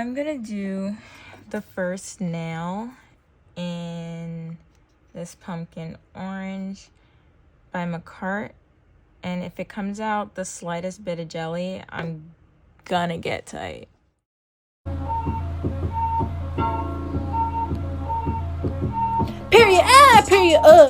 I'm gonna do the first nail in this pumpkin orange by McCart, and if it comes out the slightest bit of jelly, I'm gonna get tight. Period. Period.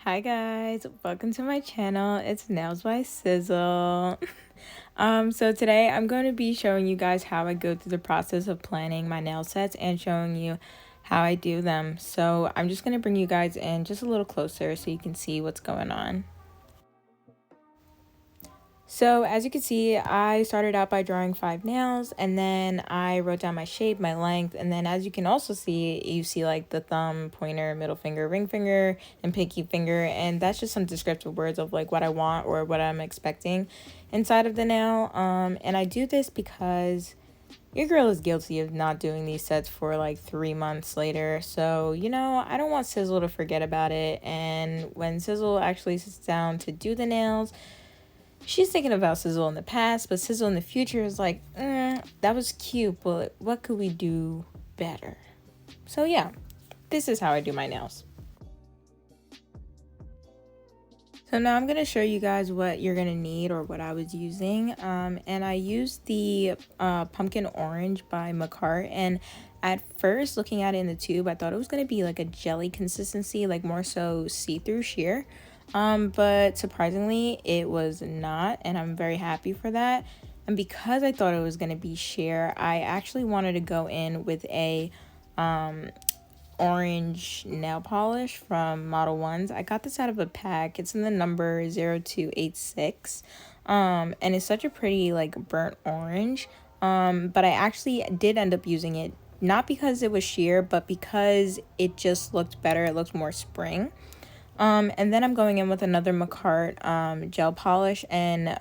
Hi guys, welcome to my channel. It's Nails by Sizzle. So today I'm going to be showing you guys how I go through the process of planning my nail sets and showing you how I do them. So I'm just going to bring you guys in just a little closer so you can see what's going on. So as you can see, I started out by drawing 5 nails, and then I wrote down my shape, my length, and then as you can also see, you see like the thumb, pointer, middle finger, ring finger, and pinky finger, and that's just some descriptive words of like what I want or what I'm expecting inside of the nail. And I do this because your girl is guilty of not doing these sets for like 3 months later. So, you know, I don't want Sizzle to forget about it, and when Sizzle actually sits down to do the nails, she's thinking about Sizzle in the past, but Sizzle in the future is like, that was cute, but what could we do better? So yeah, this is how I do my nails. So now I'm going to show you guys what you're going to need or what I was using. And I used the pumpkin orange by McCart. And at first, looking at it in the tube, I thought it was going to be like a jelly consistency, like more so see-through sheer. But surprisingly, it was not, and I'm very happy for that. And because I thought it was going to be sheer, I actually wanted to go in with a orange nail polish from Model 1s. I got this out of a pack. It's in the number 0286. And it's such a pretty like burnt orange. But I actually did end up using it not because it was sheer, but because it just looked better. It looked more spring. And then I'm going in with another McCart gel polish, and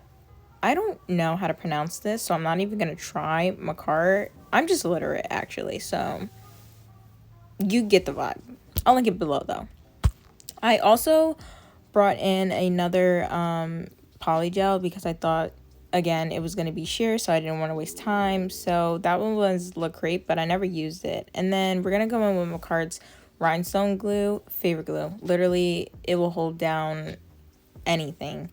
I don't know how to pronounce this, so I'm not even gonna try McCart. I'm just illiterate actually, so you get the vibe. I'll link it below though. I also brought in another Polygel because I thought, again, it was going to be sheer, so I didn't want to waste time. So that one was Look Crepe, but I never used it. And then we're going to go in with McCart's rhinestone glue, favorite glue. Literally, it will hold down anything.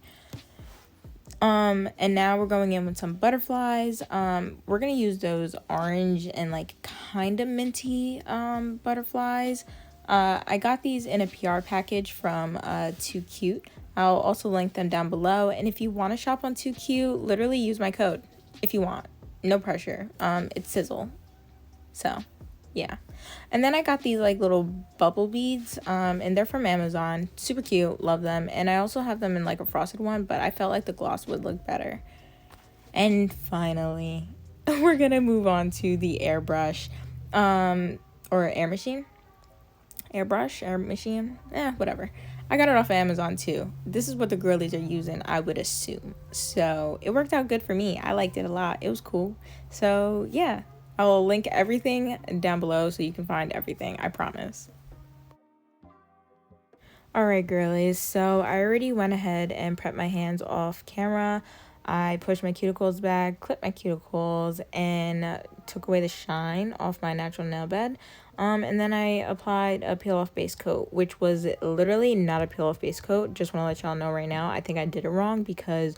And now we're going in with some butterflies. We're gonna use those orange and like kind of minty butterflies. I got these in a PR package from Too Cute. I'll also link them down below. And if you want to shop on Too Cute, literally use my code if you want. No pressure. It's Sizzle. So yeah. And then I got these like little bubble beads, and they're from Amazon. Super cute, love them. And I also have them in like a frosted one, but I felt like the gloss would look better. And finally, we're gonna move on to the airbrush, or air machine. Airbrush, air machine, whatever. I got it off of Amazon too. This is what the girlies are using, I would assume. So it worked out good for me. I liked it a lot. It was cool. So yeah. I'll link everything down below so you can find everything, I promise. Alright girlies, so I already went ahead and prepped my hands off camera. I pushed my cuticles back, clipped my cuticles, and took away the shine off my natural nail bed. And then I applied a peel-off base coat, which was literally not a peel-off base coat. Just want to let y'all know right now, I think I did it wrong because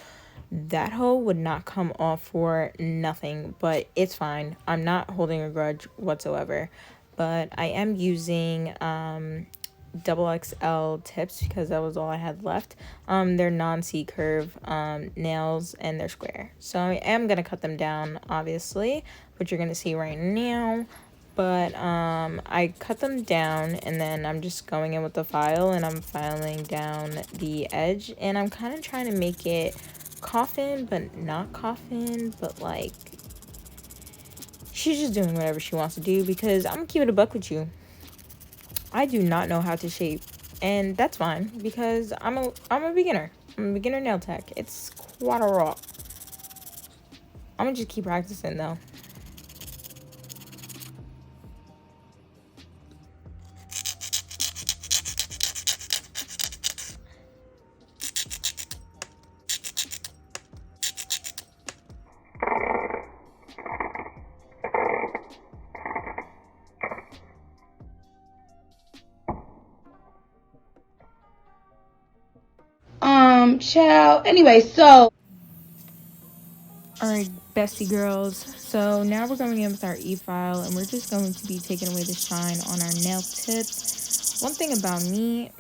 that hole would not come off for nothing, but it's fine. I'm not holding a grudge whatsoever, but I am using double XL tips because that was all I had left. They're non-C curve nails, and they're square, so I am gonna cut them down, obviously, which you're gonna see right now. But I cut them down, and then I'm just going in with the file and I'm filing down the edge, and I'm kind of trying to make it coffin but not coffin, but like she's just doing whatever she wants to do, because I'm gonna keep it a buck with you. I do not know how to shape, and that's fine because I'm a beginner. I'm a beginner nail tech. It's quite a rock. I'm gonna just keep practicing though. Child. Anyway, so. Alright, bestie girls. So now we're going in with our e-file and we're just going to be taking away the shine on our nail tip. One thing about me,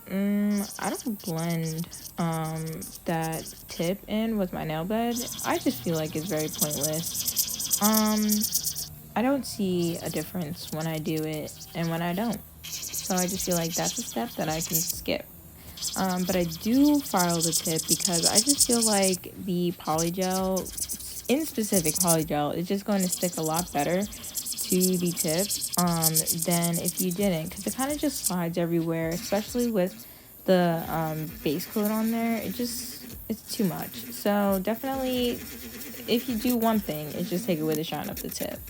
I don't blend that tip in with my nail bed. I just feel like it's very pointless. I don't see a difference when I do it and when I don't. So I just feel like that's a step that I can skip. But I do file the tip because I just feel like the polygel, in specific polygel, is just going to stick a lot better to the tip than if you didn't, because it kind of just slides everywhere, especially with the base coat on there. It's too much. So definitely, if you do one thing, it's just take away the shine of the tip.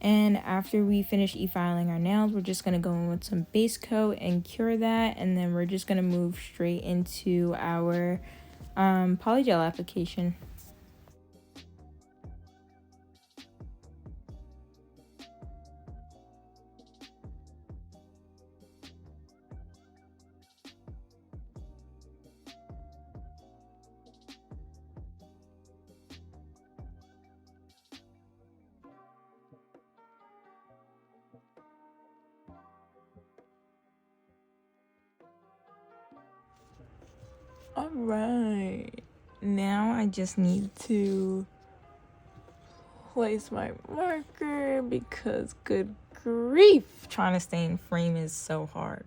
And after we finish e-filing our nails, we're just going to go in with some base coat and cure that. And then we're just going to move straight into our polygel application. Alright, now I just need to place my marker because good grief, trying to stay in frame is so hard.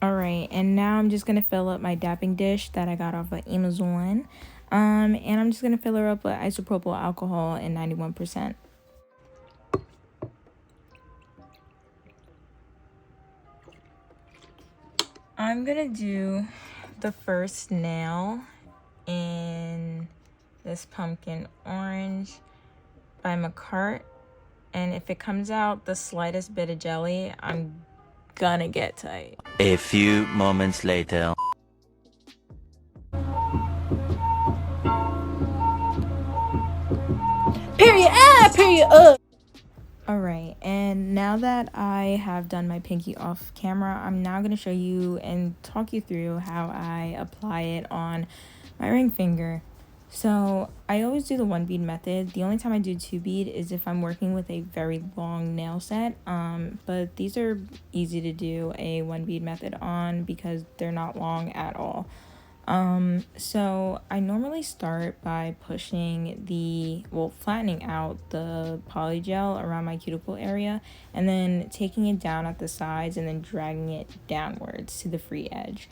Alright, and now I'm just going to fill up my dapping dish that I got off of Amazon. And I'm just going to fill her up with isopropyl alcohol and 91%. I'm going to do the first nail in this pumpkin orange by McCart, and if it comes out the slightest bit of jelly, I'm gonna get tight. A few moments later. Period. Period. Alright, and now that I have done my pinky off camera, I'm now going to show you and talk you through how I apply it on my ring finger. So I always do the one bead method. The only time I do two bead is if I'm working with a very long nail set, but these are easy to do a one bead method on because they're not long at all. So I normally start by flattening out the polygel around my cuticle area and then taking it down at the sides and then dragging it downwards to the free edge.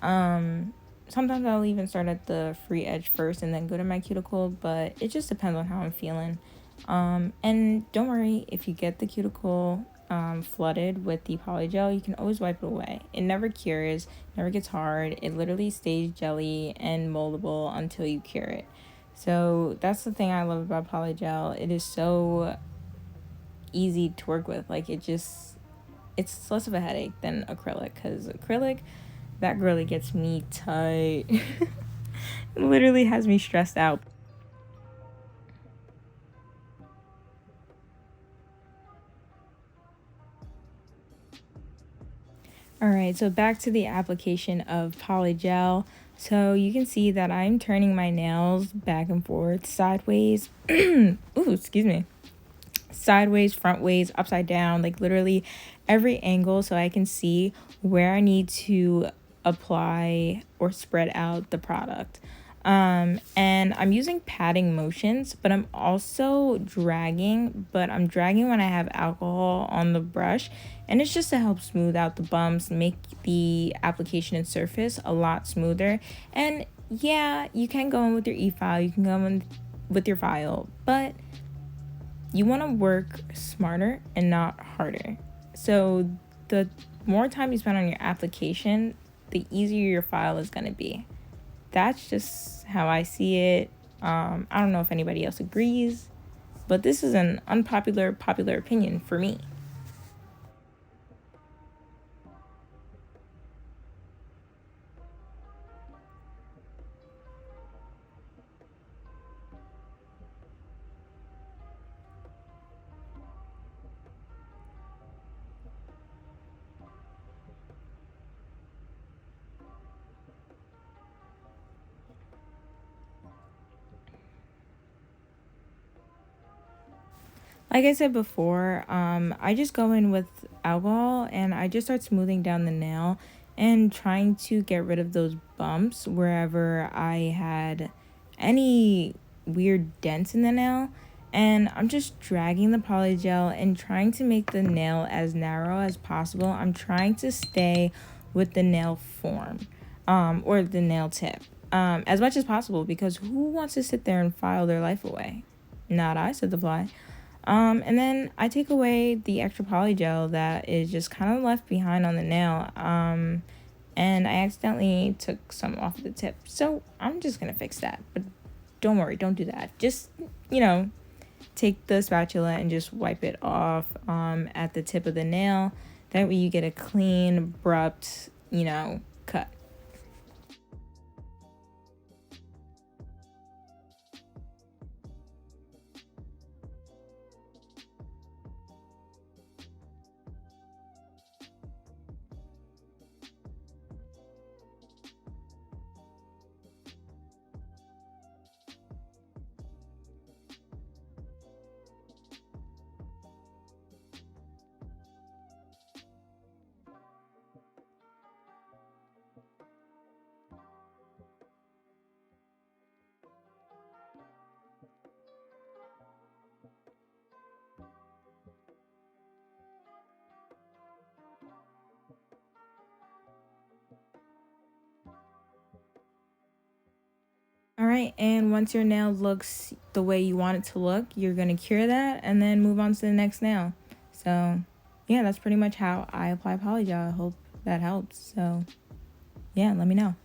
Sometimes I'll even start at the free edge first and then go to my cuticle, but it just depends on how I'm feeling. And don't worry if you get the cuticle flooded with the polygel, you can always wipe it away. It never cures, never gets hard. It literally stays jelly and moldable until you cure it. So that's the thing I love about polygel. It is so easy to work with. Like it's less of a headache than acrylic, because acrylic, that really gets me tight. It literally has me stressed out. Alright, so back to the application of polygel. So you can see that I'm turning my nails back and forth, sideways, ooh, excuse me, sideways, front ways, upside down, like literally every angle, so I can see where I need to apply or spread out the product. And I'm using patting motions, but I'm also dragging, but I'm dragging when I have alcohol on the brush, and it's just to help smooth out the bumps, make the application and surface a lot smoother. And yeah, you can go in with your e-file, you can go in with your file, but you want to work smarter and not harder. So the more time you spend on your application, the easier your file is going to be. That's just how I see it. I don't know if anybody else agrees, but this is an popular opinion for me. Like I said before, I just go in with alcohol and I just start smoothing down the nail and trying to get rid of those bumps wherever I had any weird dents in the nail. And I'm just dragging the polygel and trying to make the nail as narrow as possible. I'm trying to stay with the nail form, or the nail tip, as much as possible, because who wants to sit there and file their life away? Not I, said the fly. And then I take away the extra polygel that is just kind of left behind on the nail. And I accidentally took some off the tip. So I'm just going to fix that. But don't worry, don't do that. Just, take the spatula and just wipe it off at the tip of the nail. That way you get a clean, abrupt, cut. All right, and once your nail looks the way you want it to look, you're going to cure that and then move on to the next nail. So, yeah, that's pretty much how I apply polygel. I hope that helps. So, yeah, let me know.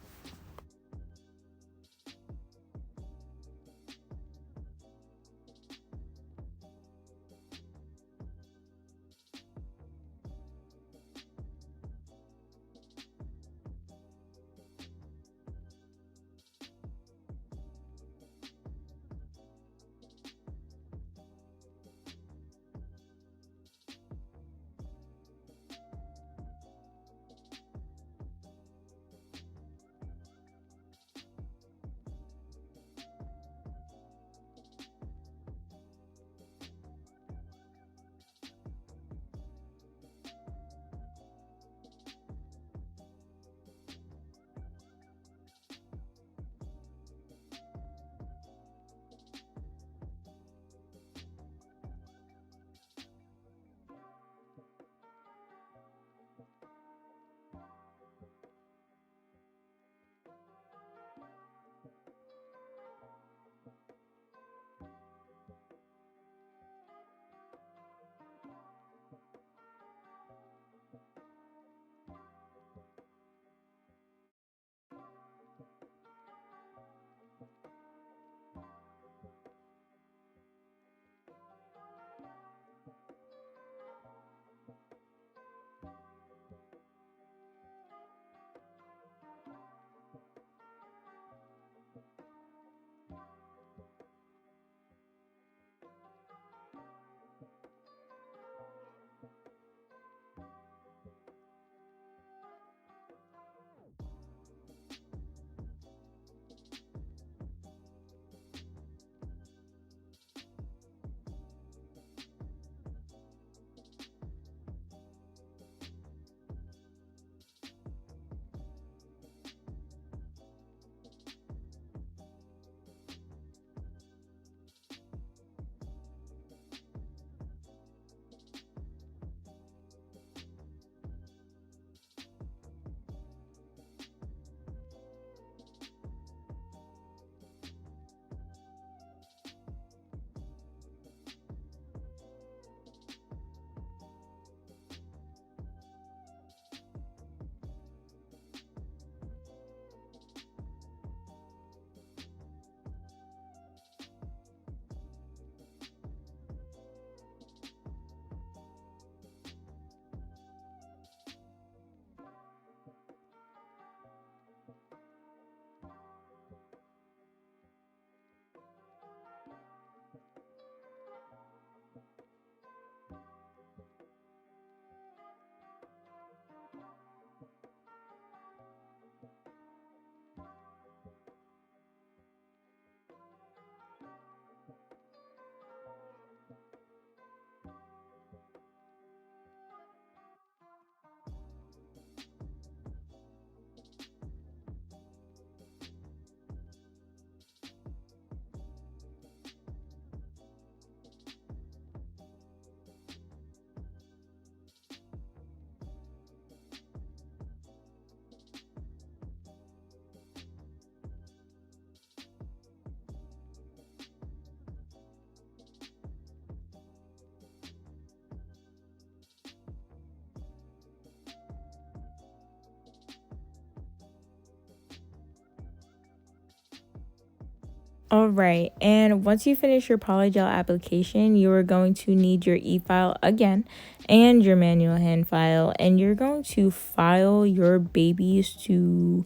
All right, and once you finish your Polygel application, you are going to need your e-file again and your manual hand file, and you're going to file your babies to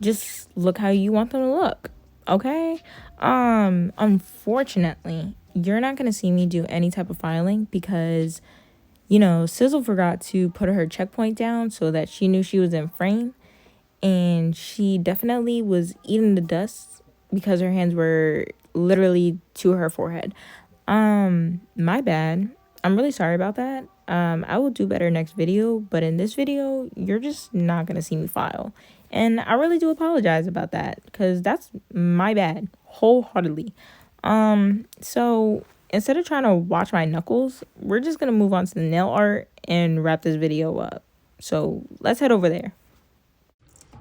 just look how you want them to look. Okay? Unfortunately, you're not going to see me do any type of filing because Sizzle forgot to put her checkpoint down so that she knew she was in frame, and she definitely was eating the dust because her hands were literally to her forehead. My bad. I'm really sorry about that. I will do better next video, but in this video, you're just not gonna see me file. And I really do apologize about that because that's my bad, wholeheartedly. So instead of trying to watch my knuckles, we're just gonna move on to the nail art and wrap this video up. So let's head over there.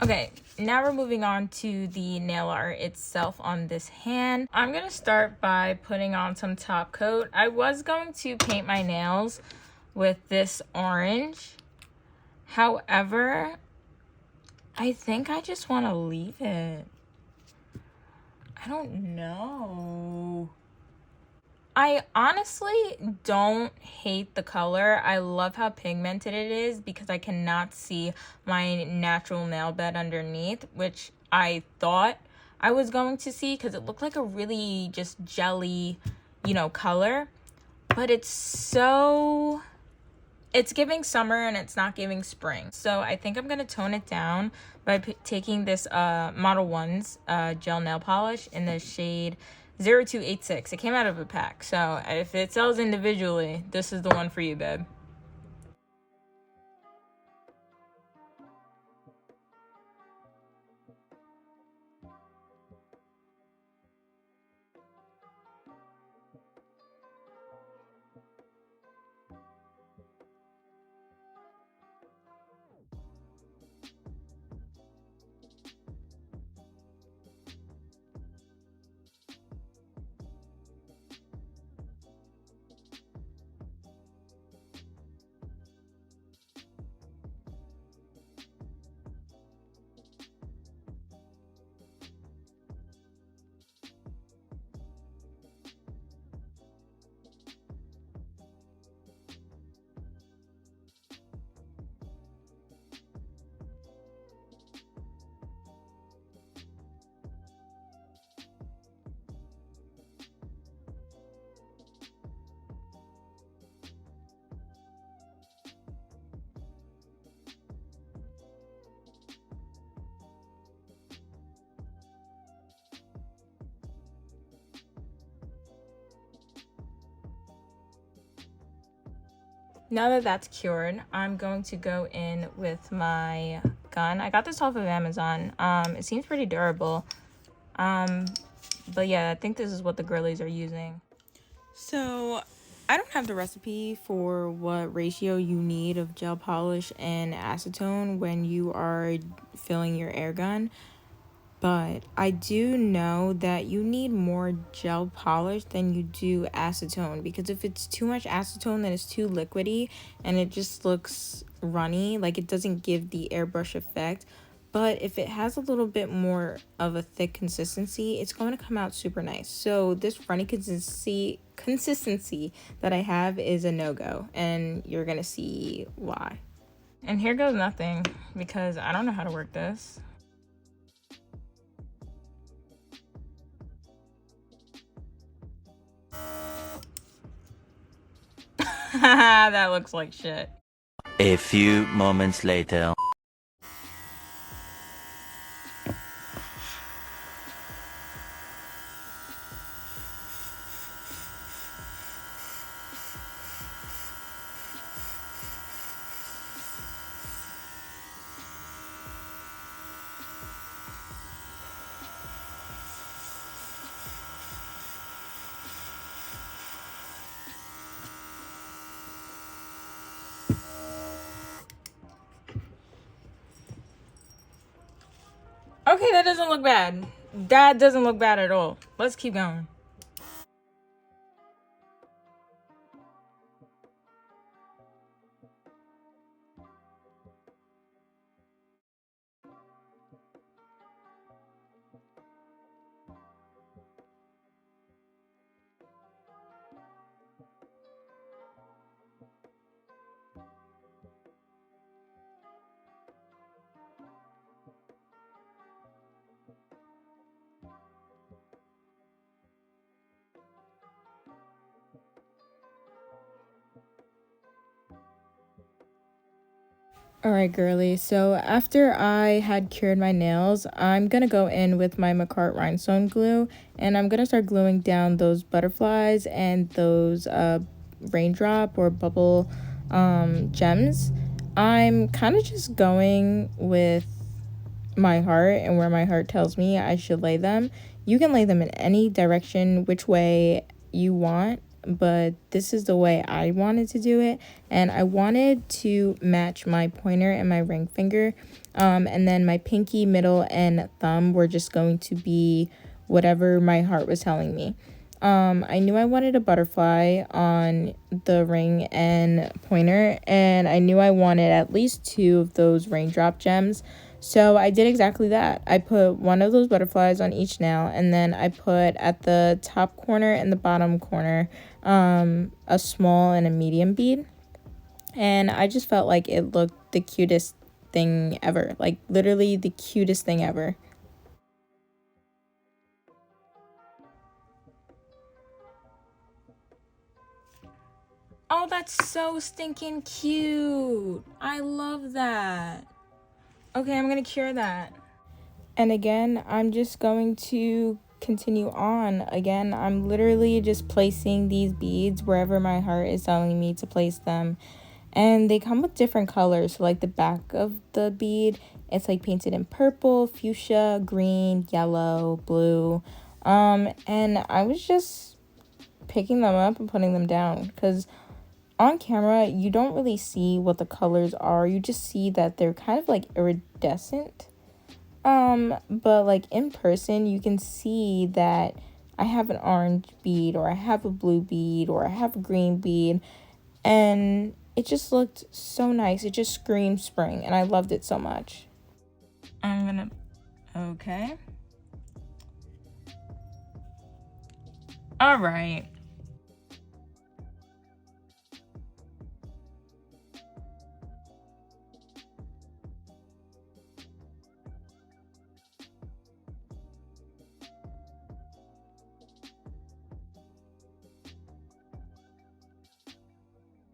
Okay, now we're moving on to the nail art itself on this hand. I'm gonna start by putting on some top coat. I was going to paint my nails with this orange. However, I think I just want to leave it. I don't know. I honestly don't hate the color. I love how pigmented it is because I cannot see my natural nail bed underneath, which I thought I was going to see because it looked like a really just jelly, color. But it's giving summer and it's not giving spring. So I think I'm going to tone it down by taking this Model 1's gel nail polish in the shade 0286. It came out of a pack, so if it sells individually, this is the one for you, babe. Now that that's cured, I'm going to go in with my gun. I got this off of Amazon. It seems pretty durable. But yeah, I think this is what the girlies are using. So I don't have the recipe for what ratio you need of gel polish and acetone when you are filling your air gun. But I do know that you need more gel polish than you do acetone, because if it's too much acetone, then it's too liquidy and it just looks runny, like it doesn't give the airbrush effect. But if it has a little bit more of a thick consistency, it's going to come out super nice. So this runny consistency that I have is a no-go, and you're gonna see why. And here goes nothing, because I don't know how to work this. That looks like shit. A few moments later. Okay, that doesn't look bad. That doesn't look bad at all. Let's keep going. Alright, girly. So after I had cured my nails, I'm gonna go in with my McCart rhinestone glue and I'm gonna start gluing down those butterflies and those raindrop or bubble gems. I'm kind of just going with my heart and where my heart tells me I should lay them. You can lay them in any direction, which way you want, but this is the way I wanted to do it. And I wanted to match my pointer and my ring finger. And then my pinky, middle, and thumb were just going to be whatever my heart was telling me. I knew I wanted a butterfly on the ring and pointer, and I knew I wanted at least 2 of those raindrop gems. So I did exactly that. I put one of those butterflies on each nail, and then I put at the top corner and the bottom corner a small and a medium bead. And I just felt like it looked the cutest thing ever. Like, literally the cutest thing ever. Oh, that's so stinking cute. I love that. Okay, I'm gonna cure that. And again, I'm just going to continue on. Again, I'm literally just placing these beads wherever my heart is telling me to place them. And they come with different colors. So like the back of the bead, it's like painted in purple, fuchsia, green, yellow, blue. And I was just picking them up and putting them down because on camera you don't really see what the colors are. You just see that they're kind of like iridescent. But like in person you can see that I have an orange bead or I have a blue bead or I have a green bead, and it just looked so nice. It just screamed spring and I loved it so much. Okay. All right.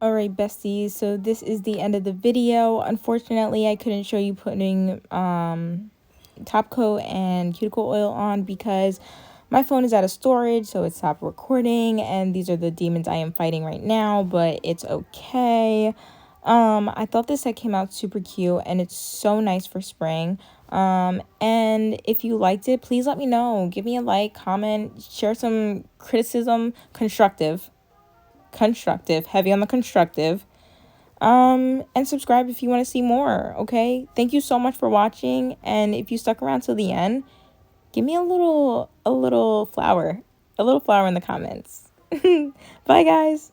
Alright, besties, so this is the end of the video. Unfortunately, I couldn't show you putting top coat and cuticle oil on because my phone is out of storage, so it stopped recording, and these are the demons I am fighting right now, but it's okay. I thought this set came out super cute, and it's so nice for spring. And if you liked it, please let me know. Give me a like, comment, share some criticism, constructive, heavy on the constructive. And subscribe if you want to see more. Okay, thank you so much for watching, and if you stuck around till the end, give me a little flower in the comments. Bye guys.